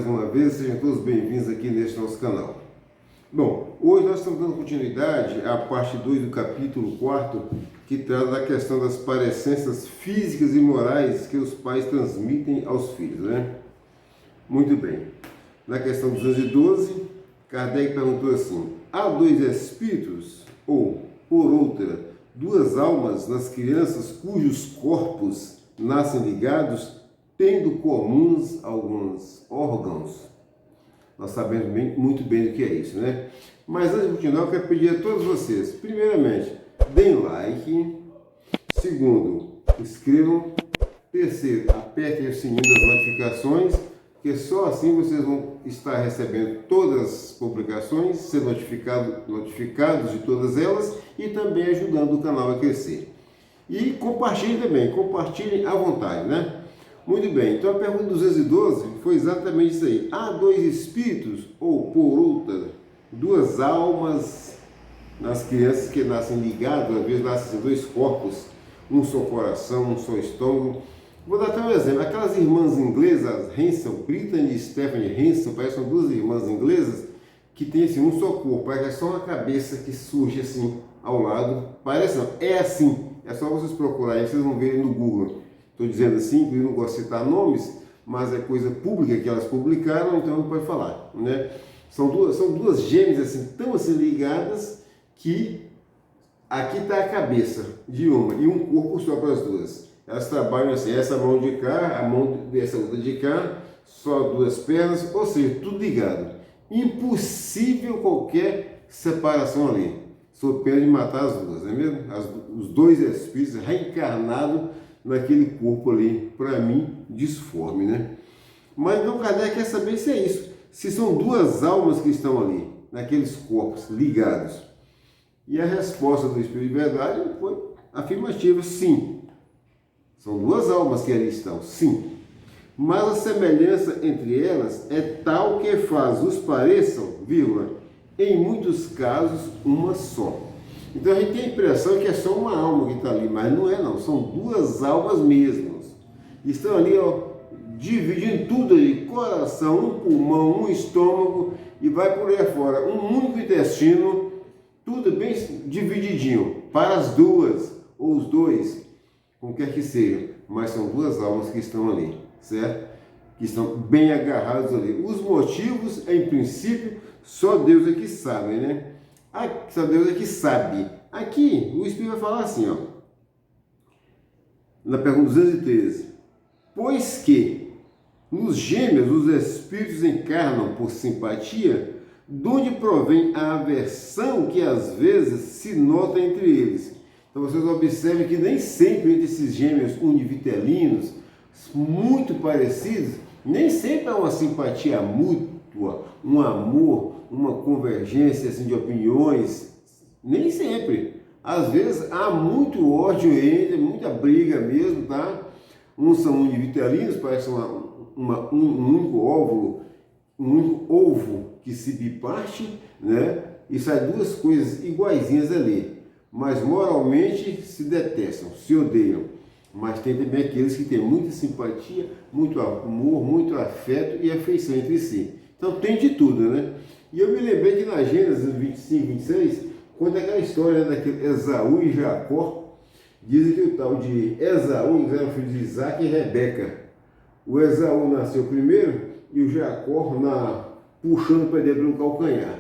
uma vez, sejam todos bem-vindos aqui neste nosso canal. Bom, hoje nós estamos dando continuidade à parte 2 do capítulo 4, que trata da questão das parecências físicas e morais que os pais transmitem aos filhos, né? Muito bem. Na questão 212, Kardec perguntou assim: há dois espíritos, ou, por outra, duas almas nas crianças cujos corpos nascem ligados, tendo comuns alguns órgãos? Nós sabemos muito bem do que é isso, né? Mas antes de continuar, eu quero pedir a todos vocês, primeiramente, deem like. Segundo, inscrevam. Terceiro, apertem o sininho das notificações, porque só assim vocês vão estar recebendo todas as publicações, ser notificados de todas elas e também ajudando o canal a crescer. E compartilhem também, compartilhem à vontade, né? Muito bem, então a pergunta 212 foi exatamente isso aí. Há dois espíritos, ou por outra, duas almas nas crianças que nascem ligadas, às vezes nascem dois corpos, um só coração, um só estômago. Vou dar até um exemplo. Aquelas irmãs inglesas, Hanson, Brittany e Stephanie Hanson, parecem duas irmãs inglesas que têm assim, um só corpo, parece que é só uma cabeça que surge assim ao lado. Parece não, é assim. É só vocês procurarem, vocês vão ver no Google. Estou dizendo assim, porque eu não gosto de citar nomes, mas é coisa pública que elas publicaram, então não pode falar, né? São duas gêmeas assim, tão assim ligadas, que aqui está a cabeça de uma e um corpo só para as duas. Elas trabalham assim, essa mão de cá, a mão dessa outra de cá, só duas pernas, ou seja, tudo ligado. Impossível qualquer separação ali, sob pena de matar as duas, não é mesmo? Os dois espíritos reencarnados naquele corpo ali, para mim, disforme, né? Mas então Kardec quer saber se é isso, se são duas almas que estão ali, naqueles corpos ligados. E a resposta do Espírito de Verdade foi afirmativa, sim. São duas almas que ali estão, sim. Mas a semelhança entre elas é tal que faz-os pareçam, vírgula, em muitos casos, uma só. Então a gente tem a impressão que é só uma alma que está ali, mas não é não, são duas almas mesmas. Estão ali, ó, dividindo tudo ali, coração, um pulmão, um estômago e vai por aí fora, um único intestino, tudo bem divididinho, para as duas, ou os dois, como quer que seja, mas são duas almas que estão ali, certo? Que estão bem agarrados ali. Os motivos, em princípio, só Deus é que sabe, né? Só Deus é que sabe. Aqui, o Espírito vai falar assim, ó, na pergunta 213. Pois que nos gêmeos os espíritos encarnam por simpatia, de onde provém a aversão que às vezes se nota entre eles. Então vocês observem que nem sempre entre esses gêmeos univitelinos, muito parecidos, nem sempre há uma simpatia mútua, um amor, uma convergência assim, de opiniões, nem sempre. Às vezes há muito ódio entre, muita briga mesmo, tá? Uns são univitelinos, parece um único óvulo, um único ovo que se biparte, né? E saem duas coisas iguaizinhas ali, mas moralmente se detestam, se odeiam. Mas tem também aqueles que têm muita simpatia, muito amor, muito afeto e afeição entre si. Então tem de tudo, né? E eu me lembrei que na Gênesis 25, 26, conta aquela história, né, daquele Esaú e Jacó. Dizem que o tal de Esaú era filho de Isaac e Rebeca. O Esaú nasceu primeiro e o Jacó puxando o pé dele pelo calcanhar.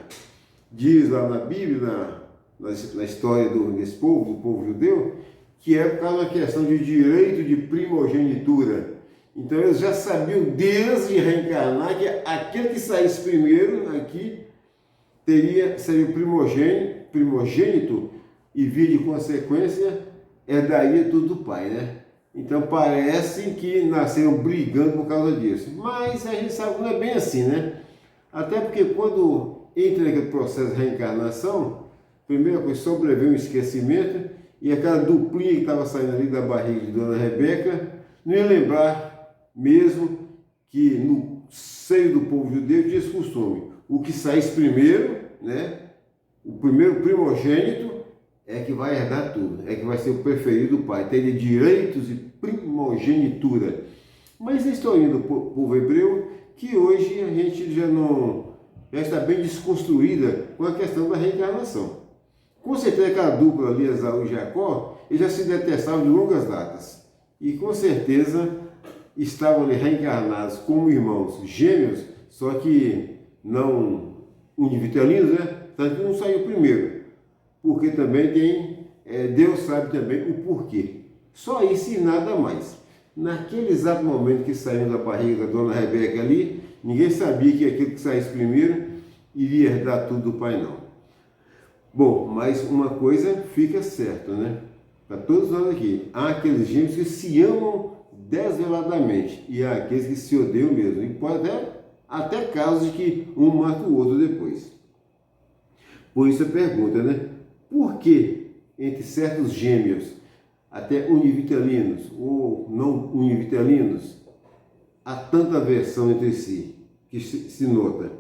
Diz lá na Bíblia, na história desse povo, do povo judeu, que é por causa da questão de direito de primogenitura. Então eles já sabiam desde reencarnar que aquele que saísse primeiro aqui seria o primogênito e via de consequência herdaria tudo do pai, né? Então parece que nasceram brigando por causa disso. Mas a gente sabe que não é bem assim, né? Até porque quando entra naquele processo de reencarnação, primeira coisa, sobreveio um esquecimento e aquela duplinha que estava saindo ali da barriga de Dona Rebeca não ia lembrar mesmo que no seio do povo judeu tinha esse costume. O que saísse primeiro, né? O primeiro primogênito é que vai herdar tudo, é que vai ser o preferido do pai, tem direitos e primogenitura. Mas a historinha do povo hebreu que hoje a gente já está bem desconstruída com a questão da reencarnação. Com certeza aquela dupla ali, Esaú e Jacó, eles já se detestavam de longas datas. E com certeza estavam ali reencarnados como irmãos gêmeos, só que não univitelinos, né? Tanto que um saiu primeiro. Porque também Deus sabe também o porquê. Só isso e nada mais. Naquele exato momento que saíram da barriga da dona Rebeca ali, ninguém sabia que aquilo que saísse primeiro iria herdar tudo do pai, não. Bom, mas uma coisa fica certa, né? Para todos nós aqui, há aqueles gêmeos que se amam desveladamente e há aqueles que se odeiam mesmo. E pode até casos de que um mata o outro depois. Por isso a pergunta, né? Por que entre certos gêmeos, até univitelinos ou não univitelinos, há tanta aversão entre si que se nota?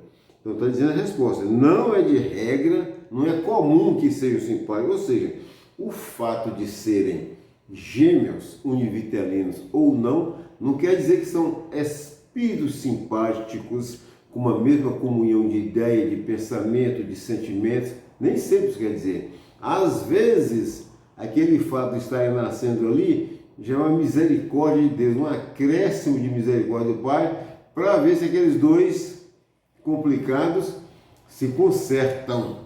Então está dizendo a resposta. Não é de regra, não é comum que sejam simpáticos. Ou seja, o fato de serem gêmeos univitelinos ou não quer dizer que são espíritos simpáticos com uma mesma comunhão de ideia, de pensamento, de sentimentos. Nem sempre isso quer dizer. Às vezes, aquele fato de estarem nascendo ali já é uma misericórdia de Deus, um acréscimo de misericórdia do Pai, para ver se aqueles dois complicados se consertam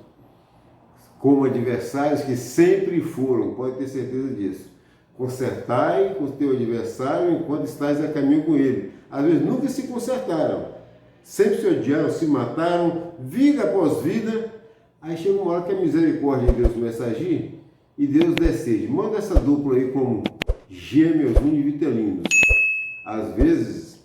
como adversários que sempre foram, pode ter certeza disso. Consertai com o teu adversário enquanto estás a caminho com ele. Às vezes nunca se consertaram, sempre se odiaram, se mataram, vida após vida. Aí chega uma hora que a misericórdia de Deus começa a agir e Deus decide. Manda essa dupla aí como gêmeos univitelinos. Às vezes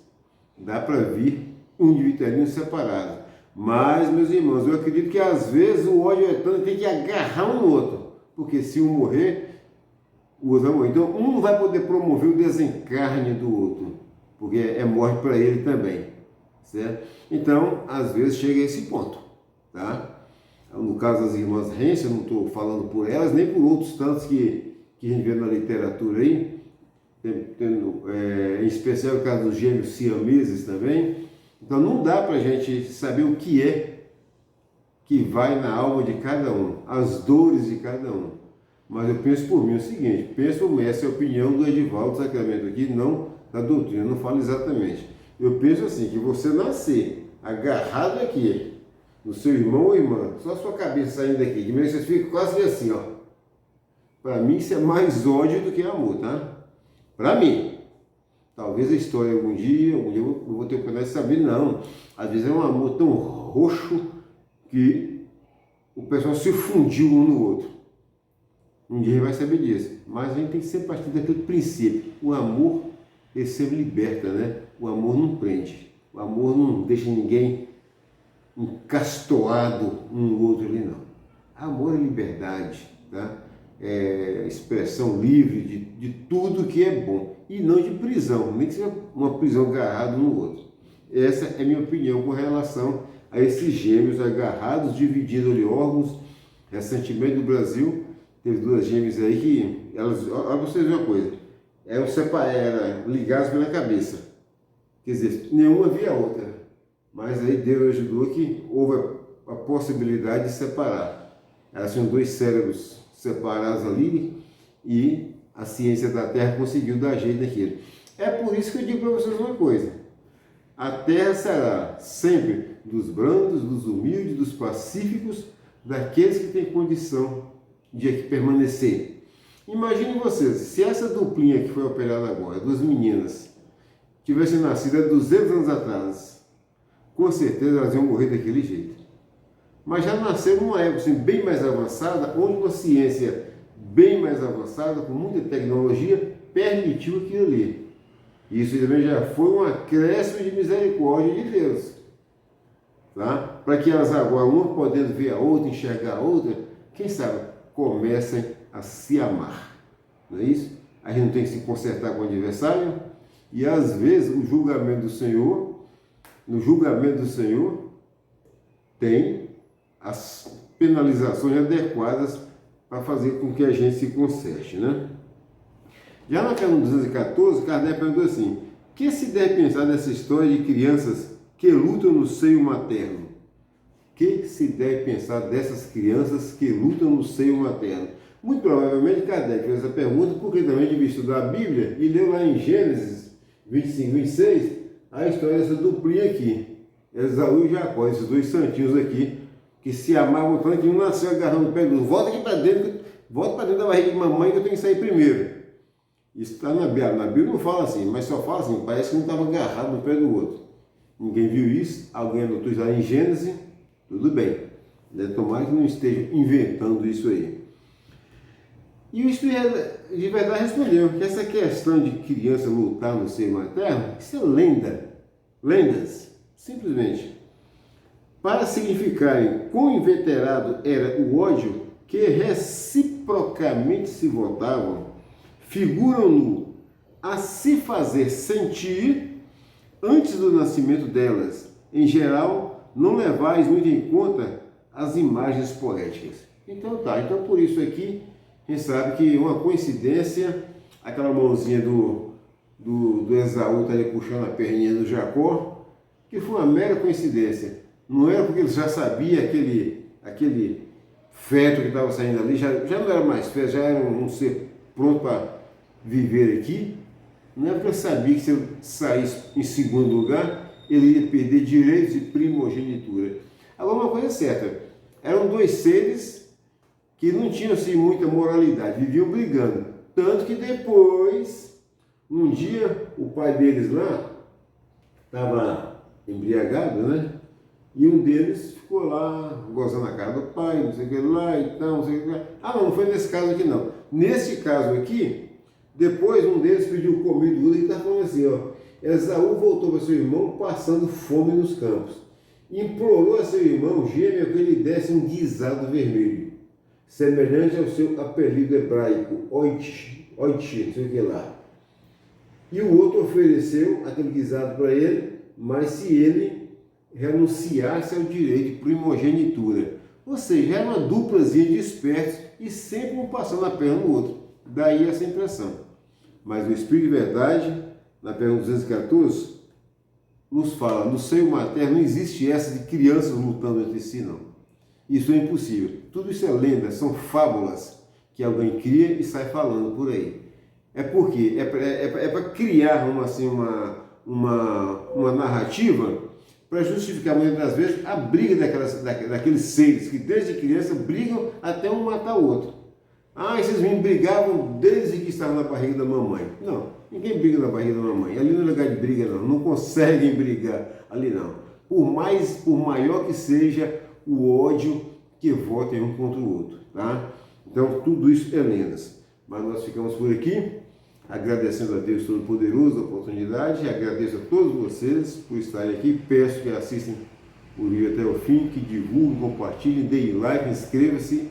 dá para vir univitelinos separados. Mas, meus irmãos, eu acredito que às vezes o ódio é tanto que tem que agarrar um no outro. Porque se um morrer, o outro vai morrer. Então, um não vai poder promover o desencarne do outro. Porque é morte para ele também. Certo? Então, às vezes chega a esse ponto. Tá? No caso das irmãs Rense, eu não estou falando por elas, nem por outros tantos que a gente vê na literatura aí. Em especial o caso dos gêmeos siameses também. Então não dá para a gente saber o que é que vai na alma de cada um, as dores de cada um. Mas eu penso por mim o seguinte, essa é a opinião do Edivaldo Sacramento aqui, não da doutrina, não falo exatamente. Eu penso assim, que você nascer agarrado aqui, no seu irmão ou irmã, só a sua cabeça saindo daqui, de meio que você fica quase assim, ó. Para mim isso é mais ódio do que amor, tá? Para mim. Talvez a história algum dia eu vou ter o oportunidade de saber, não. Às vezes é um amor tão roxo que o pessoal se fundiu um no outro. Um dia vai saber disso. Mas a gente tem que sempre partir daquele princípio. O amor, ele sempre liberta, né? O amor não prende. O amor não deixa ninguém encastoado um no outro ali, não. Amor é liberdade, tá? É expressão livre de tudo que é bom e não de prisão, nem que seja uma prisão agarrada um no outro. Essa é a minha opinião com relação a esses gêmeos agarrados, dividindo ali órgãos. Recentemente no Brasil teve duas gêmeas aí que elas, olha vocês verem uma coisa, eram ligadas pela cabeça, quer dizer, nenhuma via a outra, mas aí Deus ajudou que houve a possibilidade de separar. Elas tinham dois cérebros separados ali e a ciência da Terra conseguiu dar jeito naquilo. É por isso que eu digo para vocês uma coisa. A Terra será sempre dos brandos, dos humildes, dos pacíficos, daqueles que têm condição de aqui permanecer. Imagine vocês, se essa duplinha que foi operada agora, duas meninas, tivessem nascido há 200 anos atrás, com certeza elas iam morrer daquele jeito. Mas já nasceram numa época assim, bem mais avançada, onde uma ciência bem mais avançada, com muita tecnologia, permitiu aquilo ali. Isso também já foi um acréscimo de misericórdia de Deus. Tá? Para que elas agora, uma podendo ver a outra, enxergar a outra, quem sabe, comecem a se amar. Não é isso? A gente não tem que se consertar com o adversário. E às vezes o julgamento do Senhor, no julgamento do Senhor, tem as penalizações adequadas para fazer com que a gente se conserte, né? Já na pergunta 214, Kardec perguntou assim: que se deve pensar nessa história de crianças que lutam no seio materno. O que se deve pensar dessas crianças que lutam no seio materno? Muito provavelmente Kardec fez essa pergunta porque também devia estudar a Bíblia e leu lá em Gênesis 25, 26, a história dessa duplinha aqui. Esaú e Jacó, esses dois santinhos aqui, que se amavam tanto que um nasceu agarrando o pé do outro. Volta aqui para dentro, volta para dentro da barriga de mamãe que eu tenho que sair primeiro. Isso está na Bíblia. Na Bíblia não fala assim, mas só fala assim, parece que um estava agarrado no pé do outro. Ninguém viu isso, alguém anotou isso lá em Gênesis, tudo bem. Tomara que não esteja inventando isso aí. E o Espírito de verdade respondeu que essa questão de criança lutar no seio materno, isso é lenda. Lendas, simplesmente. Para significarem quão inveterado era o ódio que reciprocamente se votavam, figuram-no a se fazer sentir antes do nascimento delas. Em geral, não levais muito em conta as imagens poéticas. Então por isso aqui, a gente sabe que uma coincidência, aquela mãozinha do Esaú está ali puxando a perninha do Jacó, que foi uma mera coincidência. Não era porque ele já sabia aquele feto que estava saindo ali, já não era mais feto, já era um ser pronto para viver aqui. Não é porque ele sabia que se ele saísse em segundo lugar, ele ia perder direitos de primogenitura. Agora, uma coisa é certa, eram dois seres que não tinham assim muita moralidade, viviam brigando. Tanto que depois, um dia, o pai deles lá estava embriagado, né? E um deles ficou lá, gozando a cara do pai, não sei o que lá e tal, não sei o que lá. Ah, não foi nesse caso aqui não. Nesse caso aqui, depois um deles pediu comida e está falando assim, ó. Esaú voltou para seu irmão passando fome nos campos. Implorou a seu irmão gêmeo que ele desse um guisado vermelho, semelhante ao seu apelido hebraico, Oit, não sei o que lá. E o outro ofereceu aquele guisado para ele, mas se ele renunciasse ao direito de primogenitura. Ou seja, era uma duplazinha de espertos e sempre um passando a perna no outro. Daí essa impressão. Mas o Espírito de Verdade, na pergunta 214, nos fala, no seio materno não existe essa de crianças lutando entre si, não. Isso é impossível. Tudo isso é lenda, são fábulas que alguém cria e sai falando por aí. É porque é para criar uma narrativa para justificar muitas das vezes a briga daqueles seres que desde criança brigam até um matar o outro. Ah, esses meninos brigavam desde que estavam na barriga da mamãe. Não, ninguém briga na barriga da mamãe. Ali não é lugar de briga não conseguem brigar ali não. Por maior que seja o ódio que votem um contra o outro, tá? Então tudo isso é lendas. Mas nós ficamos por aqui, agradecendo a Deus Todo-Poderoso a oportunidade, agradeço a todos vocês por estarem aqui, peço que assistam o vídeo até o fim, que divulguem, compartilhem, deem like, inscreva-se,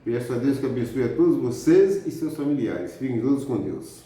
peço a Deus que abençoe a todos vocês e seus familiares. Fiquem todos com Deus.